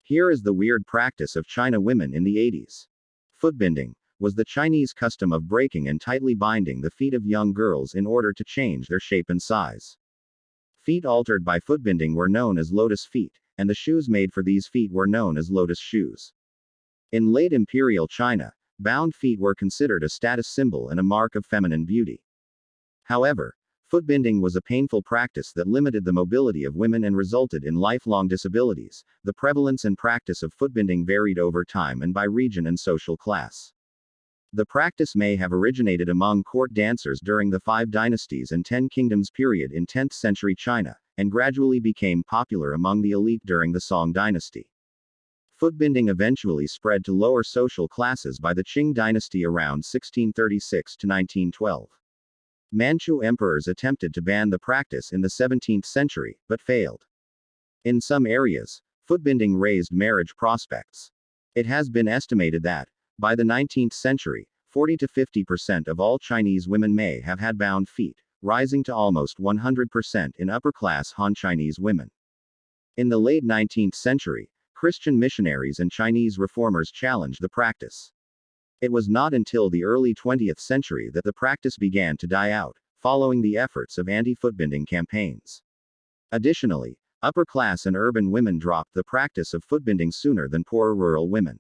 Here is the weird practice of China women in the 80s. Footbinding was the Chinese custom of breaking and tightly binding the feet of young girls in order to change their shape and size. Feet altered by footbinding were known as lotus feet, and the shoes made for these feet were known as lotus shoes. In late imperial China, bound feet were considered a status symbol and a mark of feminine beauty. However, footbinding was a painful practice that limited the mobility of women and resulted in lifelong disabilities. The prevalence and practice of footbinding varied over time and by region and social class. The practice may have originated among court dancers during the Five Dynasties and Ten Kingdoms period in 10th century China, and gradually became popular among the elite during the Song dynasty. Footbinding eventually spread to lower social classes by the Qing dynasty around 1636 to 1912. Manchu emperors attempted to ban the practice in the 17th century, but failed. In some areas, footbinding raised marriage prospects. It has been estimated that, by the 19th century, 40 to 50% of all Chinese women may have had bound feet, rising to almost 100% in upper-class Han Chinese women. In the late 19th century, Christian missionaries and Chinese reformers challenged the practice. It was not until the early 20th century that the practice began to die out, following the efforts of anti-footbinding campaigns. Additionally, upper-class and urban women dropped the practice of footbinding sooner than poorer rural women.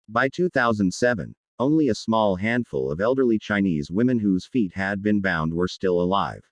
By 2007, only a small handful of elderly Chinese women whose feet had been bound were still alive.